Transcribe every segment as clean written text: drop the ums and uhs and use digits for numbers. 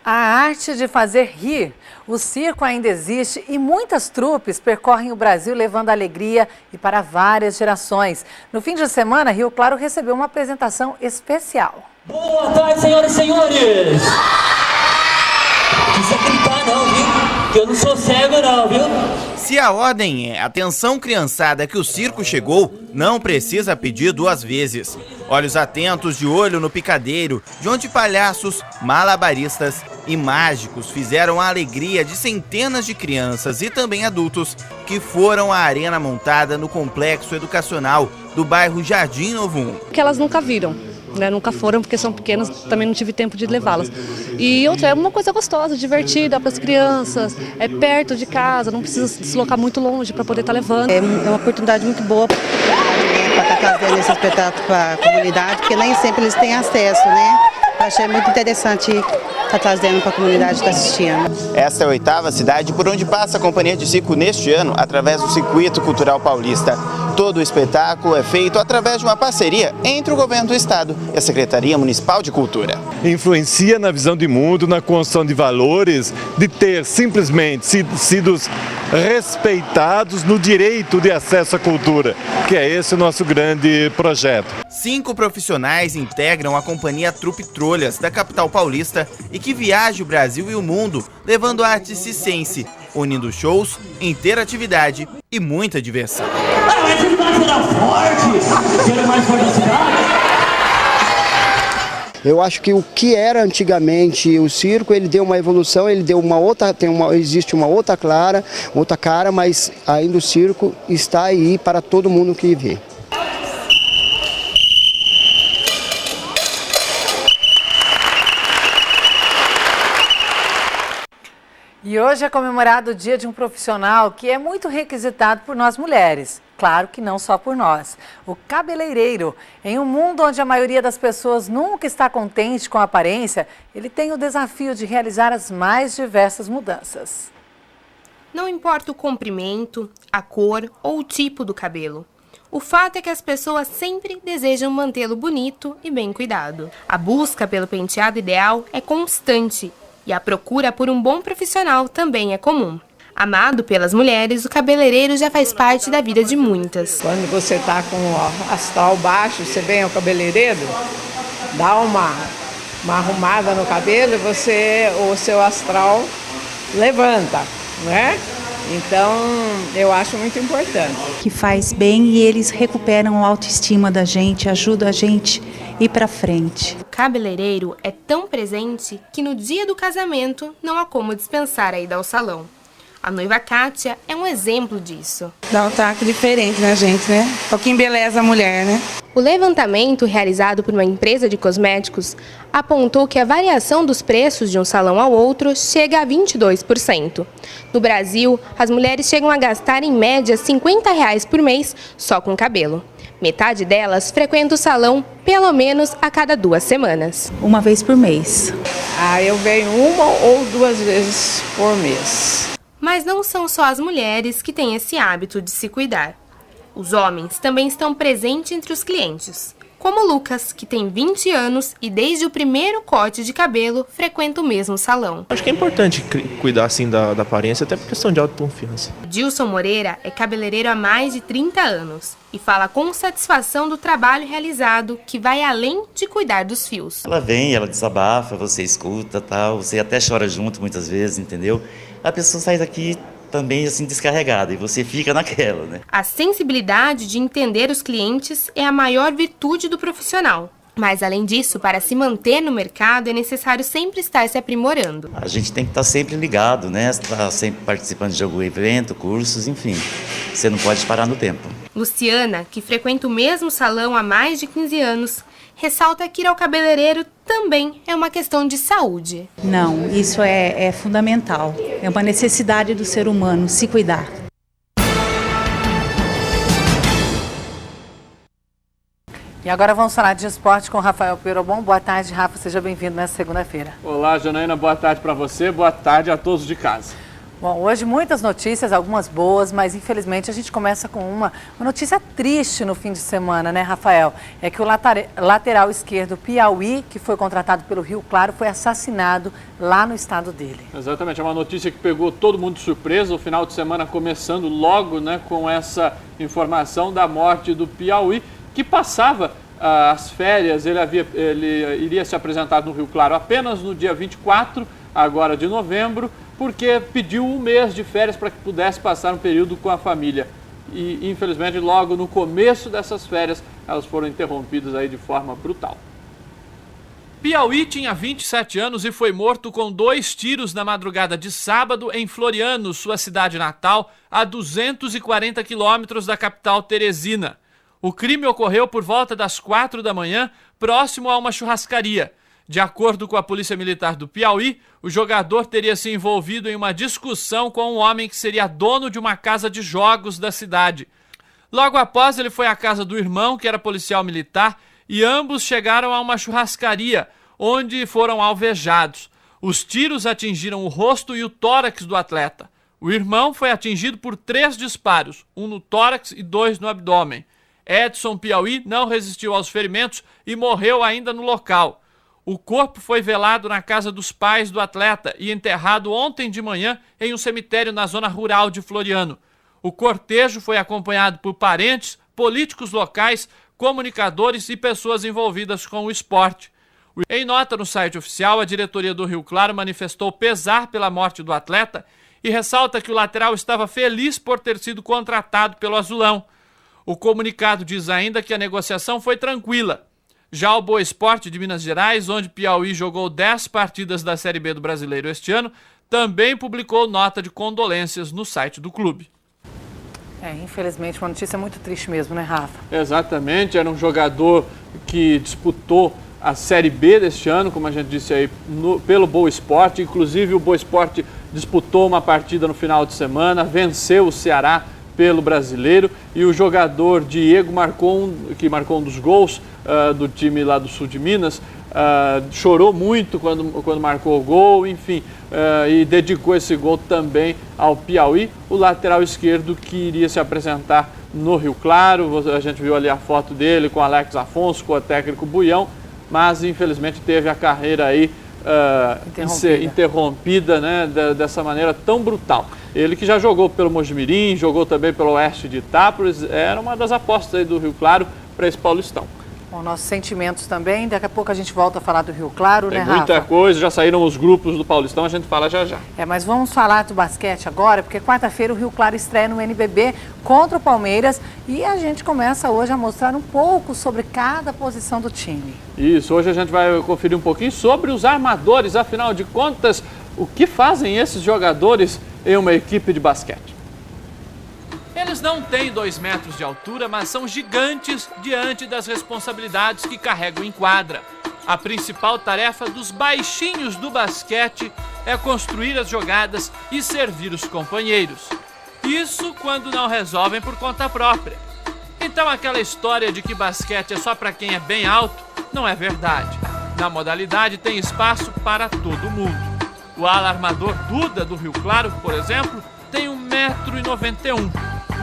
A arte de fazer rir. O circo ainda existe e muitas trupes percorrem o Brasil levando alegria e para várias gerações. No fim de semana, Rio Claro recebeu uma apresentação especial. Boa tarde, senhoras e senhores! Não precisa gritar não, viu? Que eu não sou cego não, viu? Se a ordem é atenção criançada que o circo chegou, não precisa pedir duas vezes. Olhos atentos de olho no picadeiro, de onde palhaços, malabaristas e mágicos fizeram a alegria de centenas de crianças e também adultos que foram à arena montada no complexo educacional do bairro Jardim Novo 1. Que elas nunca viram, né? Nunca foram porque são pequenas, também não tive tempo de levá-las. E outra, é uma coisa gostosa, divertida para as crianças, é perto de casa, não precisa se deslocar muito longe para poder estar levando. É uma oportunidade muito boa para estar trazendo esse espetáculo para a comunidade, porque nem sempre eles têm acesso, né? Eu achei muito interessante estar trazendo para a comunidade que está assistindo. Esta é a 8ª cidade por onde passa a Companhia de Circo neste ano, através do Circuito Cultural Paulista. Todo o espetáculo é feito através de uma parceria entre o governo do estado e a Secretaria Municipal de Cultura. Influencia na visão de mundo, na construção de valores, de ter simplesmente sido respeitados no direito de acesso à cultura, que é esse o nosso grande projeto. 5 profissionais integram a companhia Trupe Trolhas, da capital paulista, e que viaja o Brasil e o mundo, levando arte circense, unindo shows, interatividade e muita diversão. Mas ele vai ser forte! Quero mais forte da cidade? Eu acho que o que era antigamente o circo, ele deu uma evolução, ele deu uma outra, existe uma outra cara, mas ainda o circo está aí para todo mundo que vê. E hoje é comemorado o dia de um profissional que é muito requisitado por nós mulheres. Claro que não só por nós. O cabeleireiro. Em um mundo onde a maioria das pessoas nunca está contente com a aparência, ele tem o desafio de realizar as mais diversas mudanças. Não importa o comprimento, a cor ou o tipo do cabelo. O fato é que as pessoas sempre desejam mantê-lo bonito e bem cuidado. A busca pelo penteado ideal é constante e a procura por um bom profissional também é comum. Amado pelas mulheres, o cabeleireiro já faz parte da vida de muitas. Quando você está com o astral baixo, você vem ao cabeleireiro, dá uma arrumada no cabelo e o seu astral levanta, né? Então, eu acho muito importante. Que faz bem e eles recuperam a autoestima da gente, ajudam a gente a ir para frente. O cabeleireiro é tão presente que no dia do casamento não há como dispensar a ida ao salão. A noiva Kátia é um exemplo disso. Dá um toque diferente na gente, né? O que embeleza a mulher, né? O levantamento realizado por uma empresa de cosméticos apontou que a variação dos preços de um salão ao outro chega a 22%. No Brasil, as mulheres chegam a gastar em média R$ 50 por mês só com cabelo. Metade delas frequenta o salão pelo menos a cada 2 semanas. Uma vez por mês. Eu venho 1 ou 2 vezes por mês. Mas não são só as mulheres que têm esse hábito de se cuidar. Os homens também estão presentes entre os clientes, como o Lucas, que tem 20 anos e desde o primeiro corte de cabelo frequenta o mesmo salão. Acho que é importante cuidar assim da aparência, até por questão de autoconfiança. Dilson Moreira é cabeleireiro há mais de 30 anos e fala com satisfação do trabalho realizado, que vai além de cuidar dos fios. Ela vem, ela desabafa, você escuta, tal, você até chora junto muitas vezes, entendeu? A pessoa sai daqui também assim descarregada e você fica naquela, né? A sensibilidade de entender os clientes é a maior virtude do profissional. Mas além disso, para se manter no mercado é necessário sempre estar se aprimorando. A gente tem que estar sempre ligado, né? Estar sempre participando de algum evento, cursos, enfim. Você não pode parar no tempo. Luciana, que frequenta o mesmo salão há mais de 15 anos, ressalta que ir ao cabeleireiro também é uma questão de saúde. Não, isso é fundamental. É uma necessidade do ser humano se cuidar. E agora vamos falar de esporte com Rafael Perobon. Boa tarde, Rafa. Seja bem-vindo nessa segunda-feira. Olá, Janaína. Boa tarde para você. Boa tarde a todos de casa. Bom, hoje muitas notícias, algumas boas, mas infelizmente a gente começa com uma notícia triste no fim de semana, né, Rafael? É que o lateral esquerdo Piauí, que foi contratado pelo Rio Claro, foi assassinado lá no estado dele. Exatamente, é uma notícia que pegou todo mundo de surpresa, o final de semana começando logo, né, com essa informação da morte do Piauí, que passava as férias, ele iria se apresentar no Rio Claro apenas no dia 24, agora de novembro, porque pediu um mês de férias para que pudesse passar um período com a família. E, infelizmente, logo no começo dessas férias, elas foram interrompidas aí de forma brutal. Piauí tinha 27 anos e foi morto com 2 tiros na madrugada de sábado em Floriano, sua cidade natal, a 240 quilômetros da capital Teresina. O crime ocorreu por volta das 4 da manhã, próximo a uma churrascaria. De acordo com a Polícia Militar do Piauí, o jogador teria se envolvido em uma discussão com um homem que seria dono de uma casa de jogos da cidade. Logo após, ele foi à casa do irmão, que era policial militar, e ambos chegaram a uma churrascaria, onde foram alvejados. Os tiros atingiram o rosto e o tórax do atleta. O irmão foi atingido por 3 disparos, um no tórax e 2 no abdômen. Edson Piauí não resistiu aos ferimentos e morreu ainda no local. O corpo foi velado na casa dos pais do atleta e enterrado ontem de manhã em um cemitério na zona rural de Floriano. O cortejo foi acompanhado por parentes, políticos locais, comunicadores e pessoas envolvidas com o esporte. Em nota no site oficial, a diretoria do Rio Claro manifestou pesar pela morte do atleta e ressalta que o lateral estava feliz por ter sido contratado pelo Azulão. O comunicado diz ainda que a negociação foi tranquila. Já o Boa Esporte de Minas Gerais, onde Piauí jogou 10 partidas da Série B do Brasileiro este ano, também publicou nota de condolências no site do clube. Infelizmente, uma notícia muito triste mesmo, né, Rafa? Exatamente, era um jogador que disputou a Série B deste ano, como a gente disse aí, pelo Boa Esporte. Inclusive, o Boa Esporte disputou uma partida no final de semana, venceu o Ceará pelo Brasileiro, e o jogador Diego que marcou um dos gols do time lá do sul de Minas, chorou muito quando marcou o gol, enfim, e dedicou esse gol também ao Piauí, o lateral esquerdo que iria se apresentar no Rio Claro. A gente viu ali a foto dele com Alex Afonso, com o técnico Buião, mas infelizmente teve a carreira aí interrompida, né, dessa maneira tão brutal. Ele que já jogou pelo Mojimirim, jogou também pelo Oeste de Itápolis, era uma das apostas aí do Rio Claro para esse Paulistão. Bom, nossos sentimentos também, daqui a pouco a gente volta a falar do Rio Claro, né, Rafa? Tem muita coisa, já saíram os grupos do Paulistão, a gente fala já já. Mas vamos falar do basquete agora, porque quarta-feira o Rio Claro estreia no NBB contra o Palmeiras e a gente começa hoje a mostrar um pouco sobre cada posição do time. Isso, hoje a gente vai conferir um pouquinho sobre os armadores, afinal de contas, o que fazem esses jogadores em uma equipe de basquete. Eles não têm 2 metros de altura, mas são gigantes diante das responsabilidades que carregam em quadra. A principal tarefa dos baixinhos do basquete é construir as jogadas e servir os companheiros. Isso quando não resolvem por conta própria. Então aquela história de que basquete é só para quem é bem alto, não é verdade. Na modalidade tem espaço para todo mundo. O ala armador Duda, do Rio Claro, por exemplo, tem 1,91 m.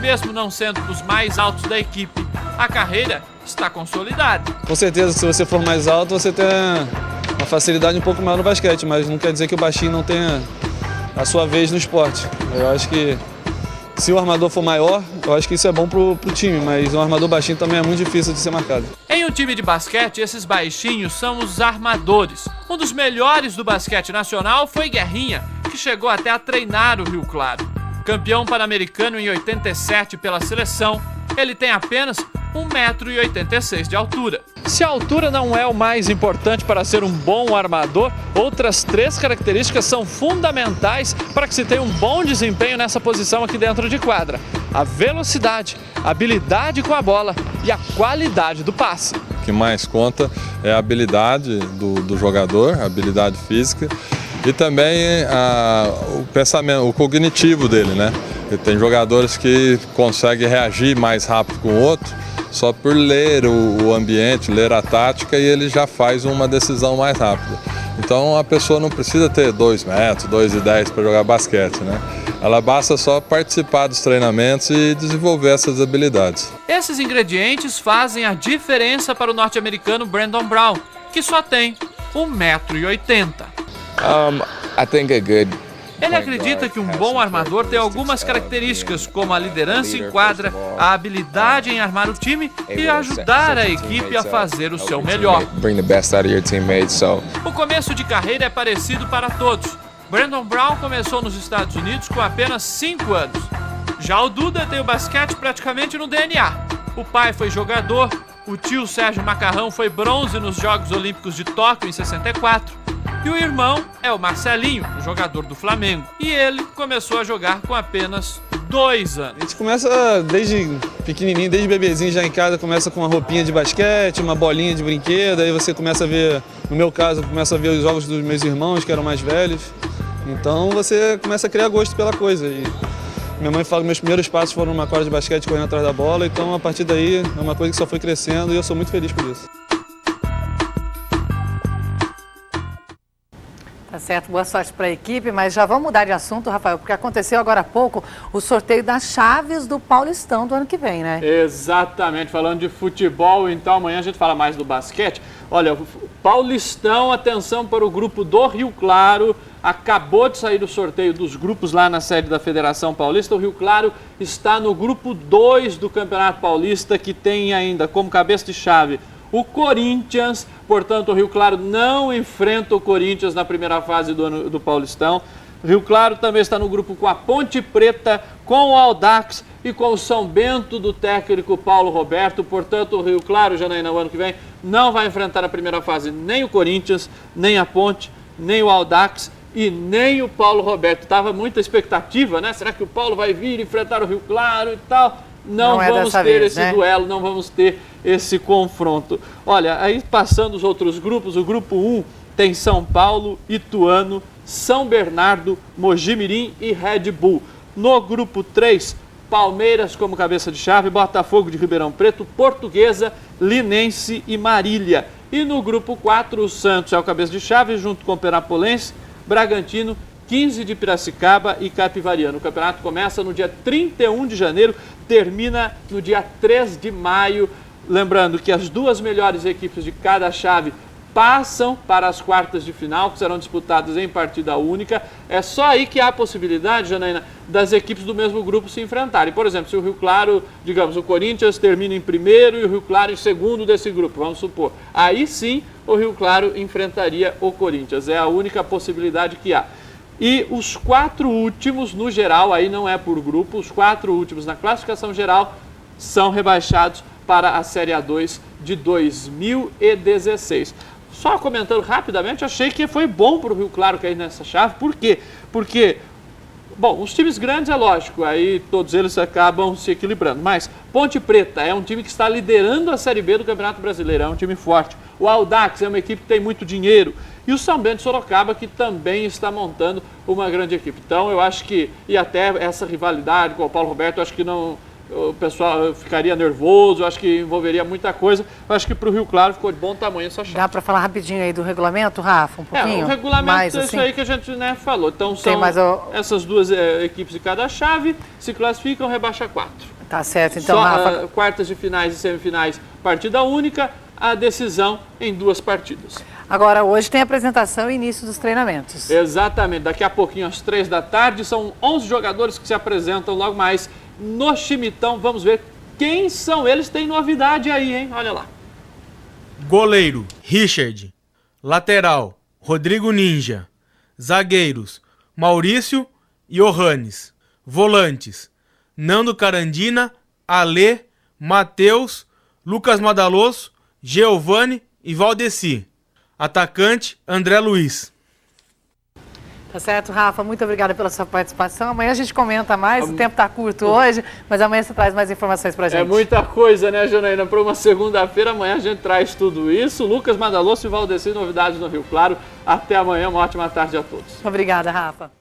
Mesmo não sendo dos mais altos da equipe, a carreira está consolidada. Com certeza, se você for mais alto, você tem uma facilidade um pouco maior no basquete, mas não quer dizer que o baixinho não tenha a sua vez no esporte. Eu acho que se o armador for maior, eu acho que isso é bom pro time, mas um armador baixinho também é muito difícil de ser marcado. Em um time de basquete, esses baixinhos são os armadores. Um dos melhores do basquete nacional foi Guerrinha, que chegou até a treinar o Rio Claro. Campeão pan-americano em 87 pela seleção, ele tem apenas 1,86 m de altura. Se a altura não é o mais importante para ser um bom armador, outras 3 características são fundamentais para que se tenha um bom desempenho nessa posição aqui dentro de quadra: a velocidade, a habilidade com a bola e a qualidade do passe. O que mais conta é a habilidade do jogador, a habilidade física, e também o pensamento, o cognitivo dele, né? E tem jogadores que conseguem reagir mais rápido com o outro só por ler o ambiente, ler a tática, e ele já faz uma decisão mais rápida. Então a pessoa não precisa ter 2 metros, 2,10 para jogar basquete, né? Ela basta só participar dos treinamentos e desenvolver essas habilidades. Esses ingredientes fazem a diferença para o norte-americano Brandon Brown, que só tem 1,80 m. Ele acredita que um bom armador tem algumas características, como a liderança em quadra, a habilidade em armar o time e ajudar a equipe a fazer o seu melhor. O começo de carreira é parecido para todos. Brandon Brown começou nos Estados Unidos com apenas 5 anos. Já o Duda tem o basquete praticamente no DNA. O pai foi jogador, o tio Sérgio Macarrão foi bronze nos Jogos Olímpicos de Tóquio em 64. E o irmão é o Marcelinho, o jogador do Flamengo. E ele começou a jogar com apenas 2 anos. A gente começa desde pequenininho, desde bebezinho já em casa, começa com uma roupinha de basquete, uma bolinha de brinquedo, aí você começa a ver, no meu caso, começa a ver os jogos dos meus irmãos, que eram mais velhos. Então você começa a criar gosto pela coisa. E minha mãe fala que meus primeiros passos foram numa quadra de basquete correndo atrás da bola, então a partir daí é uma coisa que só foi crescendo e eu sou muito feliz por isso. Tá certo, boa sorte para a equipe, mas já vamos mudar de assunto, Rafael, porque aconteceu agora há pouco o sorteio das chaves do Paulistão do ano que vem, né? Exatamente, falando de futebol, então amanhã a gente fala mais do basquete. Olha, o Paulistão, atenção para o grupo do Rio Claro, acabou de sair o sorteio dos grupos lá na sede da Federação Paulista. O Rio Claro está no grupo 2 do Campeonato Paulista, que tem ainda como cabeça de chave o Corinthians. Portanto, o Rio Claro não enfrenta o Corinthians na primeira fase do Paulistão. O Rio Claro também está no grupo com a Ponte Preta, com o Audax e com o São Bento do técnico Paulo Roberto. Portanto, o Rio Claro, Janaína, no ano que vem, não vai enfrentar na primeira fase nem o Corinthians, nem a Ponte, nem o Audax e nem o Paulo Roberto. Tava muita expectativa, né? Será que o Paulo vai vir enfrentar o Rio Claro e tal? Não vamos ter esse duelo, não vamos ter esse confronto. Olha, aí passando os outros grupos, o grupo 1 tem São Paulo, Ituano, São Bernardo, Mogi Mirim e Red Bull. No grupo 3, Palmeiras como cabeça de chave, Botafogo de Ribeirão Preto, Portuguesa, Linense e Marília. E no grupo 4, o Santos é o cabeça de chave, junto com Perapolense, Bragantino, 15 de Piracicaba e Capivariano. O campeonato começa no dia 31 de janeiro, termina no dia 3 de maio. Lembrando que as 2 melhores equipes de cada chave passam para as quartas de final, que serão disputadas em partida única. É só aí que há a possibilidade, Janaína, das equipes do mesmo grupo se enfrentarem. Por exemplo, se o Rio Claro, digamos, o Corinthians termina em primeiro e o Rio Claro em segundo desse grupo, vamos supor. Aí sim, o Rio Claro enfrentaria o Corinthians. É a única possibilidade que há. E os 4 últimos, no geral, aí não é por grupo, os 4 últimos na classificação geral são rebaixados para a Série A2 de 2016. Só comentando rapidamente, achei que foi bom para o Rio Claro cair nessa chave. Por quê? Porque, bom, os times grandes é lógico, aí todos eles acabam se equilibrando. Mas Ponte Preta é um time que está liderando a Série B do Campeonato Brasileiro, é um time forte. O Audax é uma equipe que tem muito dinheiro. E o São Bento de Sorocaba, que também está montando uma grande equipe. Então, eu acho que, e até essa rivalidade com o Paulo Roberto, eu acho que não, o pessoal ficaria nervoso, eu acho que envolveria muita coisa. Eu acho que para o Rio Claro ficou de bom tamanho essa chave. Dá para falar rapidinho aí do regulamento, Rafa, um pouquinho? O regulamento mais, é isso assim? aí que a gente falou. Então, são essas 2 equipes de cada chave, se classificam, rebaixa 4. Tá certo, então, só, Rafa. Quartas de finais e semifinais, partida única, a decisão em 2 partidas. Agora, hoje tem apresentação e início dos treinamentos. Exatamente, daqui a pouquinho, às 3 da tarde, são 11 jogadores que se apresentam logo mais no Chimitão. Vamos ver quem são eles, tem novidade aí, hein? Olha lá. Goleiro, Richard. Lateral, Rodrigo Ninja. Zagueiros, Maurício e Johannes. Volantes, Nando Carandina, Alê, Matheus, Lucas Madaloso, Giovani e Valdeci. Atacante, André Luiz. Tá certo, Rafa, muito obrigada pela sua participação. Amanhã a gente comenta mais, o tempo tá curto hoje, mas amanhã você traz mais informações pra gente. É muita coisa, né, Janaína? Para uma segunda-feira, amanhã a gente traz tudo isso. Lucas Madaloso e Valdeci, novidades no Rio Claro. Até amanhã, uma ótima tarde a todos. Obrigada, Rafa.